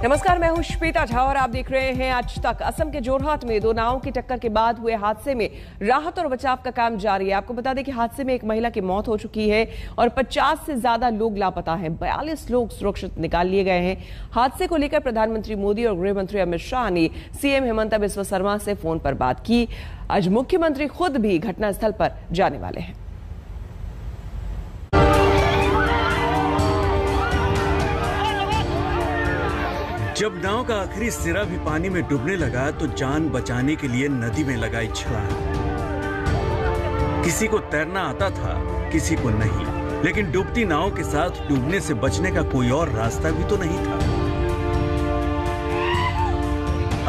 नमस्कार, मैं हूं श्वेता झा और आप देख रहे हैं आज तक। असम के जोरहाट में दो नावों की टक्कर के बाद हुए हादसे में राहत और बचाव का काम जारी है। आपको बता दें कि हादसे में एक महिला की मौत हो चुकी है और 50 से ज्यादा लोग लापता हैं। 42 लोग सुरक्षित निकाल लिए गए हैं। हादसे को लेकर प्रधानमंत्री मोदी और गृह मंत्री अमित शाह ने सीएम हिमंता बिस्वा शर्मा से फोन पर बात की। आज मुख्यमंत्री खुद भी घटनास्थल पर जाने वाले हैं। जब नाव का आखिरी सिरा भी पानी में डूबने लगा तो जान बचाने के लिए नदी में लगाई छलांग। किसी को तैरना आता था, किसी को नहीं, लेकिन डूबती नाव के साथ डूबने से बचने का कोई और रास्ता भी तो नहीं था।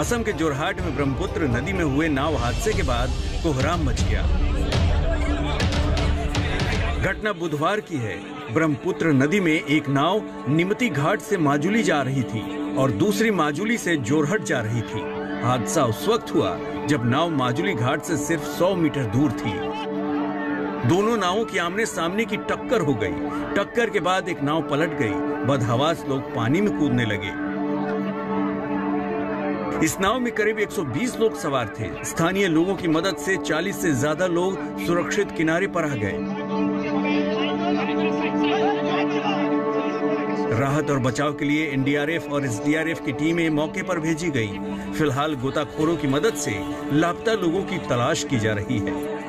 असम के जोरहाट में ब्रह्मपुत्र नदी में हुए नाव हादसे के बाद कोहराम मच गया। घटना बुधवार की है। ब्रह्मपुत्र नदी में एक नाव निमती घाट से माजुली जा रही थी और दूसरी माजुली से जोरहट जा रही थी। हादसा उस वक्त हुआ जब नाव माजुली घाट से सिर्फ 100 मीटर दूर थी। दोनों नावों की आमने सामने की टक्कर हो गई। टक्कर के बाद एक नाव पलट गई। बदहवास लोग पानी में कूदने लगे। इस नाव में करीब 120 लोग सवार थे। स्थानीय लोगों की मदद से 40 से ज्यादा लोग सुरक्षित किनारे पर आ गए। राहत और बचाव के लिए एनडीआरएफ और एसडीआरएफ की टीमें मौके पर भेजी गई। फिलहाल गोताखोरों की मदद से लापता लोगों की तलाश की जा रही है।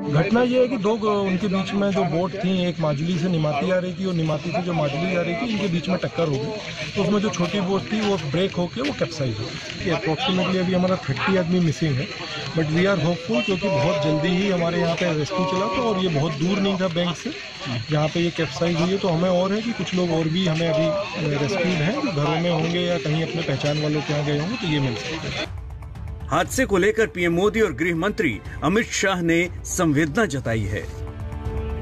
घटना ये है कि उनके बीच में जो बोट थी, एक माजुली से निमाती आ रही थी और निमाती से जो माजुली जा रही थी, इनके बीच में टक्कर हो गई। तो उसमें जो छोटी बोट थी वो ब्रेक होकर वो कैप्साइज हो गई। अप्रोक्सीमेटली अभी हमारा 30 आदमी मिसिंग है, बट वी आर होपफुल क्योंकि बहुत जल्दी ही हमारे यहाँ पे रेस्क्यू चला था और ये बहुत दूर नहीं था बैंक से जहाँ पे ये कैप्साइज हुई है। तो हमें और है कि कुछ लोग और भी हमें अभी रेस्क्यूड हैं, जो घरों में होंगे या कहीं अपने पहचान वालों के यहाँ गए होंगे, तो ये मिल सकते हैं। हादसे को लेकर पीएम मोदी और गृह मंत्री अमित शाह ने संवेदना जताई है।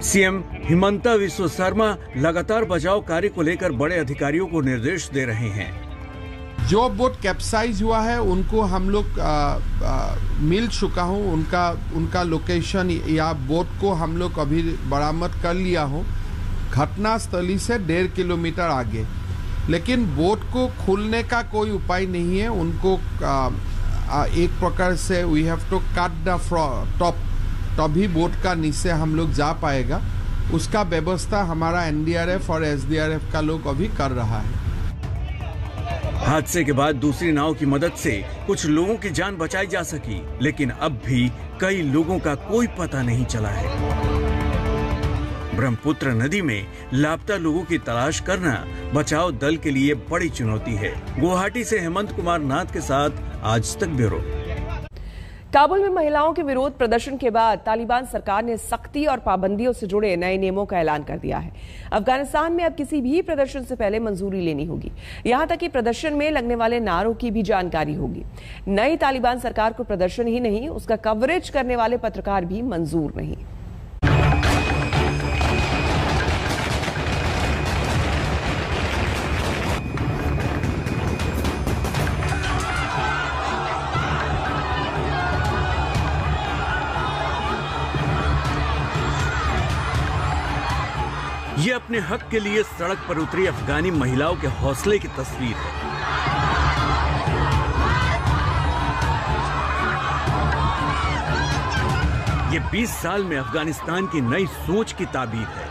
सीएम हिमंता बिस्वा शर्मा लगातार बचाव कार्य को लेकर बड़े अधिकारियों को निर्देश दे रहे हैं। जो बोट कैप्साइज हुआ है उनको हम लोग मिल चुका हूँ। उनका लोकेशन या बोट को हम लोग अभी बरामद कर लिया हूँ, घटना स्थली से 1.5 किलोमीटर आगे। लेकिन बोट को खोलने का कोई उपाय नहीं है। उनको एक प्रकार से we have to cut the top, तभी बोट का नीचे हम लोग जा पाएगा। उसका व्यवस्था हमारा एनडीआरएफ और एसडीआरएफ का लोग अभी कर रहा है। हादसे के बाद दूसरी नाव की मदद से कुछ लोगों की जान बचाई जा सकी, लेकिन अब भी कई लोगों का कोई पता नहीं चला है। ब्रह्मपुत्र नदी में लापता लोगों की तलाश करना बचाव दल के लिए बड़ी चुनौती है। गुवाहाटी से हेमंत कुमार नाथ के साथ आज तक ब्यूरो। काबुल में महिलाओं के विरोध प्रदर्शन के बाद तालिबान सरकार ने सख्ती और पाबंदियों से जुड़े नए नियमों का ऐलान कर दिया है। अफगानिस्तान में अब किसी भी प्रदर्शन से पहले मंजूरी लेनी होगी। यहां तक कि प्रदर्शन में लगने वाले नारों की भी जानकारी होगी। नई तालिबान सरकार को प्रदर्शन ही नहीं, उसका कवरेज करने वाले पत्रकार भी मंजूर नहीं। ये अपने हक के लिए सड़क पर उतरी अफगानी महिलाओं के हौसले की तस्वीर है। ये 20 साल में अफगानिस्तान की नई सोच की ताबीर है।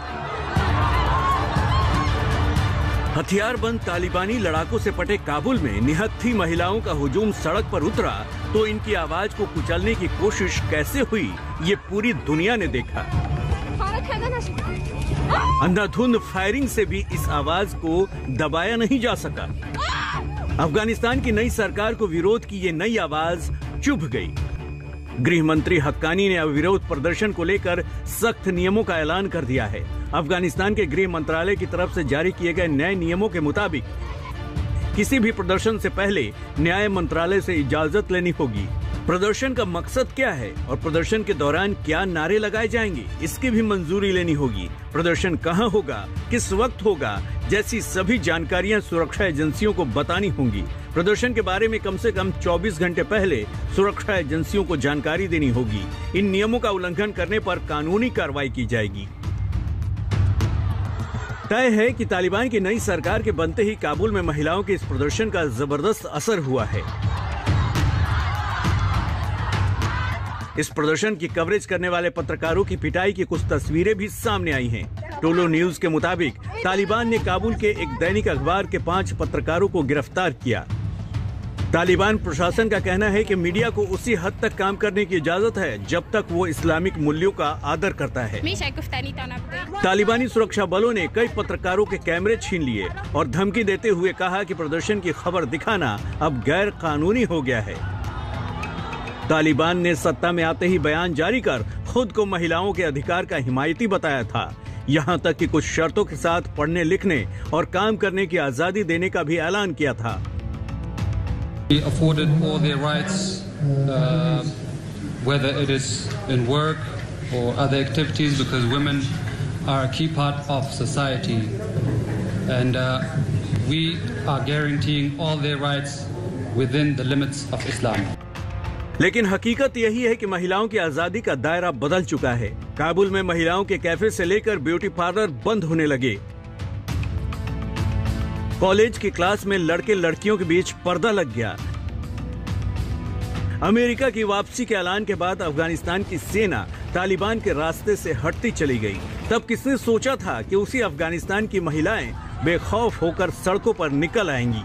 हथियारबंद तालिबानी लड़ाकों से पटे काबुल में निहत्थी महिलाओं का हुजूम सड़क पर उतरा तो इनकी आवाज को कुचलने की कोशिश कैसे हुई, ये पूरी दुनिया ने देखा। अंधाधुंध फायरिंग से भी इस आवाज को दबाया नहीं जा सका। अफगानिस्तान की नई सरकार को विरोध की ये नई आवाज चुभ गई। गृह मंत्री हक्कानी ने अविरोध प्रदर्शन को लेकर सख्त नियमों का ऐलान कर दिया है। अफगानिस्तान के गृह मंत्रालय की तरफ से जारी किए गए नए नियमों के मुताबिक किसी भी प्रदर्शन से पहले न्याय मंत्रालय से इजाजत लेनी होगी। प्रदर्शन का मकसद क्या है और प्रदर्शन के दौरान क्या नारे लगाए जाएंगे, इसकी भी मंजूरी लेनी होगी। प्रदर्शन कहां होगा, किस वक्त होगा, जैसी सभी जानकारियां सुरक्षा एजेंसियों को बतानी होंगी। प्रदर्शन के बारे में कम से कम 24 घंटे पहले सुरक्षा एजेंसियों को जानकारी देनी होगी। इन नियमों का उल्लंघन करने पर कानूनी कार्रवाई की जाएगी। तय है कि तालिबान की नई सरकार के बनते ही काबुल में महिलाओं के इस प्रदर्शन का जबरदस्त असर हुआ है। इस प्रदर्शन की कवरेज करने वाले पत्रकारों की पिटाई की कुछ तस्वीरें भी सामने आई हैं। टोलो न्यूज के मुताबिक तालिबान ने काबुल के एक दैनिक अखबार के 5 पत्रकारों को गिरफ्तार किया। तालिबान प्रशासन का कहना है कि मीडिया को उसी हद तक काम करने की इजाजत है जब तक वो इस्लामिक मूल्यों का आदर करता है। तालिबानी सुरक्षा बलों ने कई पत्रकारों के कैमरे छीन लिए और धमकी देते हुए कहा कि प्रदर्शन की खबर दिखाना अब गैर कानूनी हो गया है। तालिबान ने सत्ता में आते ही बयान जारी कर खुद को महिलाओं के अधिकार का हिमायती बताया था। यहाँ तक कि कुछ शर्तों के साथ पढ़ने लिखने और काम करने की आजादी देने का भी ऐलान किया था। Afforded all their rights, whether it is in work or other activities, because women are a key part of society, and we are guaranteeing all their rights within the limits of Islam. लेकिन हकीकत यही है कि महिलाओं की आजादी का दायरा बदल चुका है। काबुल में महिलाओं के कैफे से लेकर ब्यूटी पार्लर बंद होने लगे। कॉलेज की क्लास में लड़के लड़कियों के बीच पर्दा लग गया। अमेरिका की वापसी के ऐलान के बाद अफगानिस्तान की सेना तालिबान के रास्ते से हटती चली गई। तब किसने सोचा था कि उसी अफगानिस्तान की महिलाएं बेखौफ होकर सड़कों पर निकल आएंगी।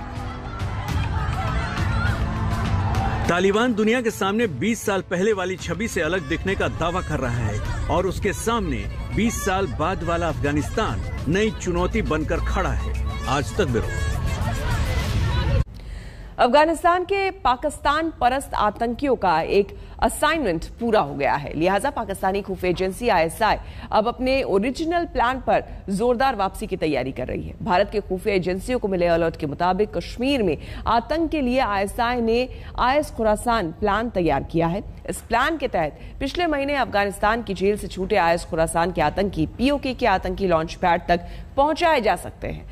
तालिबान दुनिया के सामने 20 साल पहले वाली छवि से अलग दिखने का दावा कर रहा है और उसके सामने 20 साल बाद वाला अफगानिस्तान नई चुनौती बनकर खड़ा है। आज तक ब्यूरो। अफगानिस्तान के पाकिस्तान परस्त आतंकियों का एक असाइनमेंट पूरा हो गया है, लिहाजा पाकिस्तानी खुफिया एजेंसी ISI अब अपने ओरिजिनल प्लान पर जोरदार वापसी की तैयारी कर रही है। भारत के खुफिया एजेंसियों को मिले अलर्ट के मुताबिक कश्मीर में आतंक के लिए ISI ने IS खुरासान प्लान तैयार किया है। इस प्लान के तहत पिछले महीने अफगानिस्तान की जेल से छूटे IS खुरासान के आतंकी POK के आतंकी लॉन्च पैड तक पहुंचाए जा सकते हैं।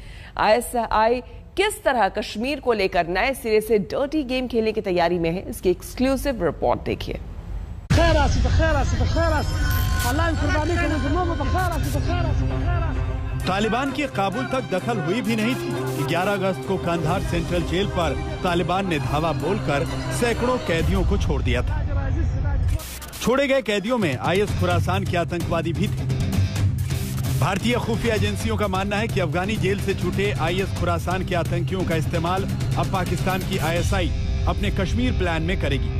ISI किस तरह कश्मीर को लेकर नए सिरे से डर्टी गेम खेलने की तैयारी में है, इसकी एक्सक्लूसिव रिपोर्ट देखिए। तालिबान की काबुल तक दखल हुई भी नहीं थी कि 11 अगस्त को कंधार सेंट्रल जेल पर तालिबान ने धावा बोलकर सैकड़ों कैदियों को छोड़ दिया था। छोड़े गए कैदियों में IS खुरासान के आतंकवादी भी थे। भारतीय खुफिया एजेंसियों का मानना है कि अफगानी जेल से छूटे IS खुरासान के आतंकियों का इस्तेमाल अब पाकिस्तान की ISI अपने कश्मीर प्लान में करेगी।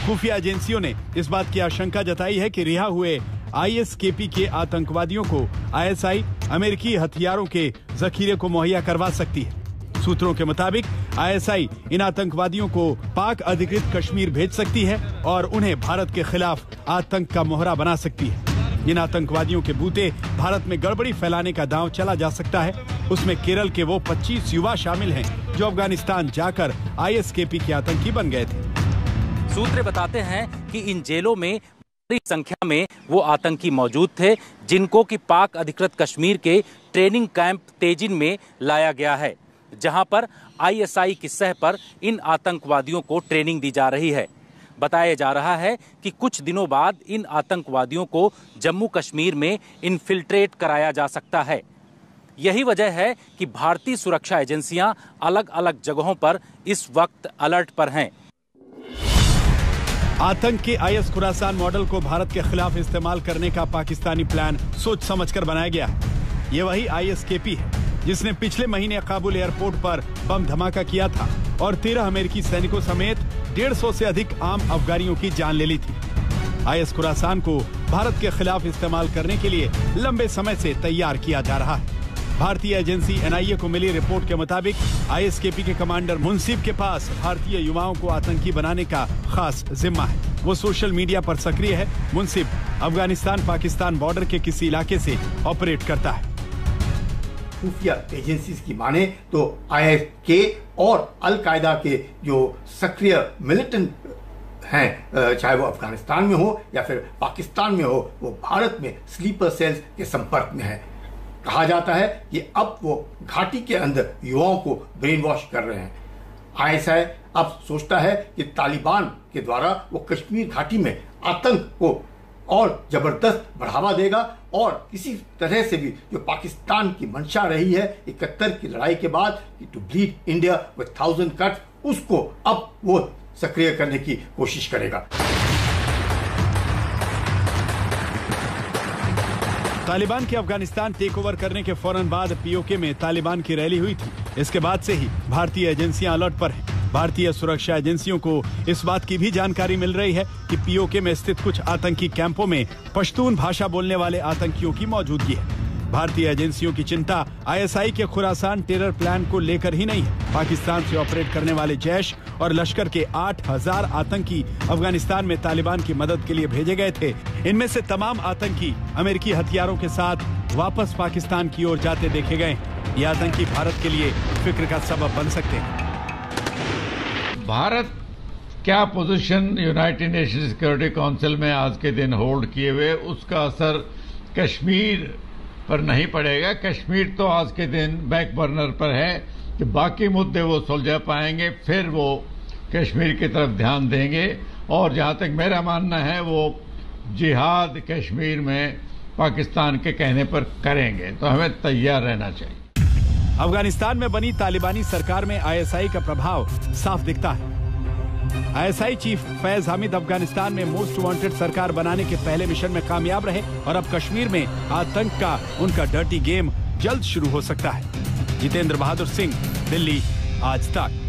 खुफिया एजेंसियों ने इस बात की आशंका जताई है कि रिहा हुए ISKP के आतंकवादियों को ISI अमेरिकी हथियारों के जखीरे को मुहैया करवा सकती है। सूत्रों के मुताबिक ISI इन आतंकवादियों को पाक अधिकृत कश्मीर भेज सकती है और उन्हें भारत के खिलाफ आतंक का मोहरा बना सकती है। इन आतंकवादियों के बूते भारत में गड़बड़ी फैलाने का दांव चला जा सकता है। उसमें केरल के वो 25 युवा शामिल हैं जो अफगानिस्तान जाकर ISKP के आतंकी बन गए थे। सूत्र बताते हैं कि इन जेलों में बड़ी संख्या में वो आतंकी मौजूद थे जिनको कि पाक अधिकृत कश्मीर के ट्रेनिंग कैंप तेजिन में लाया गया है, जहां पर ISI की सह पर इन आतंकवादियों को ट्रेनिंग दी जा रही है। बताया जा रहा है कि कुछ दिनों बाद इन आतंकवादियों को जम्मू कश्मीर में इन्फिल्ट्रेट कराया जा सकता है। यही वजह है कि भारतीय सुरक्षा एजेंसियां अलग अलग जगहों पर इस वक्त अलर्ट पर हैं। आतंक के IS खुरासान मॉडल को भारत के खिलाफ इस्तेमाल करने का पाकिस्तानी प्लान सोच समझकर बनाया गया है। ये वही ISKP है जिसने पिछले महीने काबुल एयरपोर्ट पर बम धमाका किया था और 13 अमेरिकी सैनिकों समेत 150 से अधिक आम अफगानियों की जान ले ली थी। IS खुरासान को भारत के खिलाफ इस्तेमाल करने के लिए लंबे समय से तैयार किया जा रहा है। भारतीय एजेंसी NIA को मिली रिपोर्ट के मुताबिक ISKP के कमांडर मुंसिफ के पास भारतीय युवाओं को आतंकी बनाने का खास जिम्मा है। वो सोशल मीडिया पर सक्रिय है। मुंसिफ अफगानिस्तान पाकिस्तान बॉर्डर के किसी इलाके से ऑपरेट करता है। खुफिया एजेंसीज की माने तो ISK और अल-कायदा के जो सक्रिय मिलिटेंट हैं, चाहे वो अफगानिस्तान में हो या फिर पाकिस्तान में हो, वो भारत में स्लीपर सेल्स के संपर्क में है। कहा जाता है कि अब वो घाटी के अंदर युवाओं को ब्रेन वॉश कर रहे हैं। ISI अब सोचता है कि तालिबान के द्वारा वो कश्मीर घाटी में आतंक को और जबरदस्त बढ़ावा देगा और किसी तरह से भी जो पाकिस्तान की मंशा रही है 71 की लड़ाई के बाद to bleed India with 1000 cuts, उसको अब वो सक्रिय करने की कोशिश करेगा। तालिबान के अफगानिस्तान टेक ओवर करने के फौरन बाद पीओके में तालिबान की रैली हुई थी। इसके बाद से ही भारतीय एजेंसियां अलर्ट पर हैं। भारतीय सुरक्षा एजेंसियों को इस बात की भी जानकारी मिल रही है कि पीओके में स्थित कुछ आतंकी कैंपों में पश्तून भाषा बोलने वाले आतंकियों की मौजूदगी है। भारतीय एजेंसियों की चिंता आईएसआई के खुरासान टेरर प्लान को लेकर ही नहीं है। पाकिस्तान से ऑपरेट करने वाले जैश और लश्कर के 8000 आतंकी अफगानिस्तान में तालिबान की मदद के लिए भेजे गए थे। इनमें से तमाम आतंकी अमेरिकी हथियारों के साथ वापस पाकिस्तान की ओर जाते देखे गए। ये आतंकी भारत के लिए फिक्र का सबब बन सकते हैं। भारत क्या position United nation security council में आज के दिन होल्ड किए हुए, उसका असर कश्मीर पर नहीं पड़ेगा। कश्मीर तो आज के दिन बैक बर्नर पर है कि बाकी मुद्दे वो सुलझा पाएंगे, फिर वो कश्मीर की तरफ ध्यान देंगे। और जहां तक मेरा मानना है वो जिहाद कश्मीर में पाकिस्तान के कहने पर करेंगे, तो हमें तैयार रहना चाहिए। अफगानिस्तान में बनी तालिबानी सरकार में आईएसआई का प्रभाव साफ दिखता है। आईएसआई चीफ फैज हामिद अफगानिस्तान में मोस्ट वांटेड सरकार बनाने के पहले मिशन में कामयाब रहे और अब कश्मीर में आतंक का उनका डर्टी गेम जल्द शुरू हो सकता है। जितेंद्र बहादुर सिंह, दिल्ली, आज तक।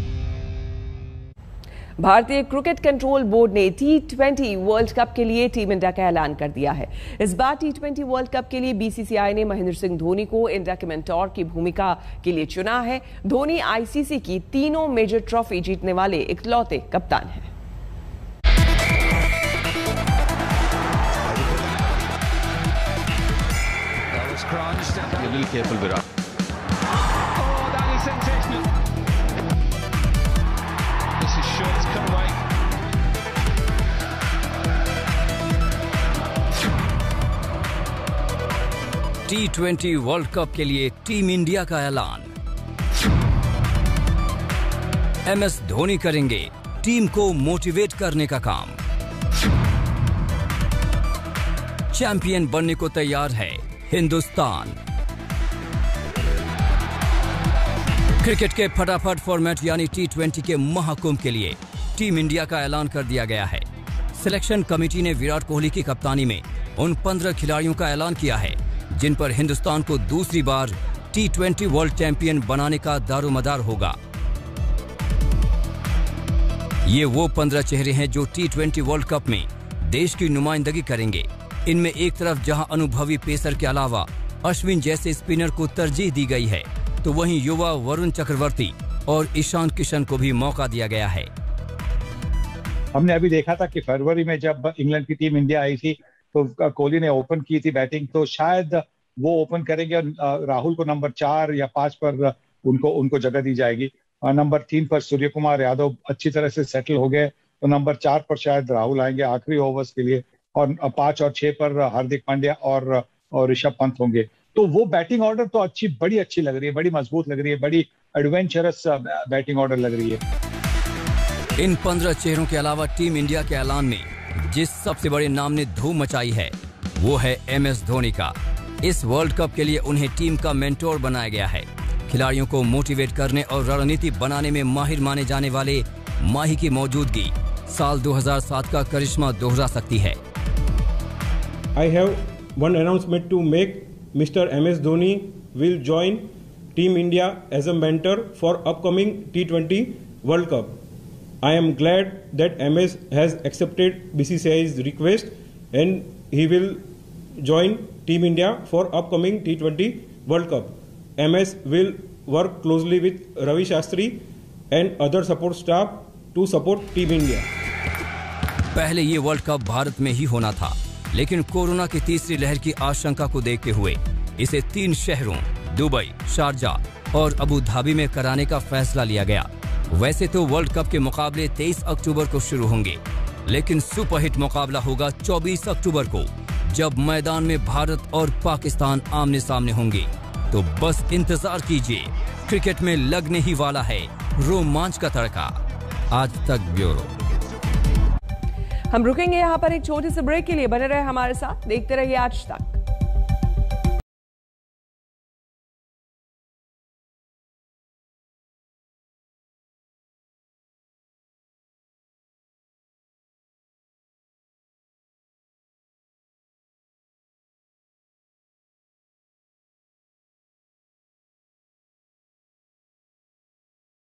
भारतीय क्रिकेट कंट्रोल बोर्ड ने T20 वर्ल्ड कप के लिए टीम इंडिया का ऐलान कर दिया है। इस बार T20 वर्ल्ड कप के लिए बीसीसीआई ने महेंद्र सिंह धोनी को इंडिया के मेंटोर की भूमिका के लिए चुना है। धोनी आईसीसी की तीनों मेजर ट्रॉफी जीतने वाले इकलौते कप्तान हैं। T20 वर्ल्ड कप के लिए टीम इंडिया का ऐलान। MS धोनी करेंगे टीम को मोटिवेट करने का काम। चैंपियन बनने को तैयार है हिंदुस्तान। क्रिकेट के फटाफट फॉर्मेट यानी T20 के महाकुंभ के लिए टीम इंडिया का ऐलान कर दिया गया है। सिलेक्शन कमेटी ने विराट कोहली की कप्तानी में उन 15 खिलाड़ियों का ऐलान किया है जिन पर हिंदुस्तान को दूसरी बार T20 वर्ल्ड चैंपियन बनाने का दारोमदार होगा। ये वो 15 चेहरे हैं जो T20 वर्ल्ड कप में देश की नुमाइंदगी करेंगे। इनमें एक तरफ जहां अनुभवी पेसर के अलावा अश्विन जैसे स्पिनर को तरजीह दी गई है, तो वहीं युवा वरुण चक्रवर्ती और ईशान किशन को भी मौका दिया गया है। हमने अभी देखा था कि फरवरी में जब इंग्लैंड की टीम इंडिया आई थी तो कोहली ने ओपन की थी बैटिंग, तो शायद वो ओपन करेंगे और राहुल को नंबर 4 या 5 पर उनको जगह दी जाएगी। नंबर 3 पर सूर्य कुमार यादव अच्छी तरह से सेटल हो गए, तो नंबर 4 पर शायद राहुल आएंगे आखिरी ओवर्स के लिए, और 5 और 6 पर हार्दिक पांड्या और ऋषभ पंत होंगे। तो वो बैटिंग ऑर्डर तो बड़ी अच्छी लग रही है, बड़ी मजबूत लग रही है, बड़ी एडवेंचरस बैटिंग ऑर्डर लग रही है। इन 15 चेहरों के अलावा टीम इंडिया के ऐलान में जिस सबसे बड़े नाम ने धूम मचाई है वो है MS धोनी का। इस वर्ल्ड कप के लिए उन्हें टीम का मेंटोर बनाया गया है। खिलाड़ियों को मोटिवेट करने और रणनीति बनाने में माहिर माने जाने वाले माही की मौजूदगी साल 2007 का करिश्मा दोहरा सकती है। I have one announcement to make. Mr. MS Dhoni will join Team India as a mentor for upcoming T20 World Cup. I am glad that MS has accepted BCCI's request and he will join Team India for upcoming T20 World Cup. MS will work closely with Ravi Shastri and other support staff to support Team India. पहले ये world cup Bharat में ही होना था, लेकिन corona की तीसरी लहर की आशंका को देखते हुए इसे 3 शहरों दुबई, शारजाह और अबू धाबी में कराने का फैसला लिया गया। वैसे तो वर्ल्ड कप के मुकाबले 23 अक्टूबर को शुरू होंगे, लेकिन सुपरहिट मुकाबला होगा 24 अक्टूबर को, जब मैदान में भारत और पाकिस्तान आमने सामने होंगे। तो बस इंतजार कीजिए, क्रिकेट में लगने ही वाला है रोमांच का तड़का। आज तक ब्यूरो। हम रुकेंगे यहाँ पर एक छोटे से ब्रेक के लिए। बने रहे हमारे साथ, देखते रहिए आज तक।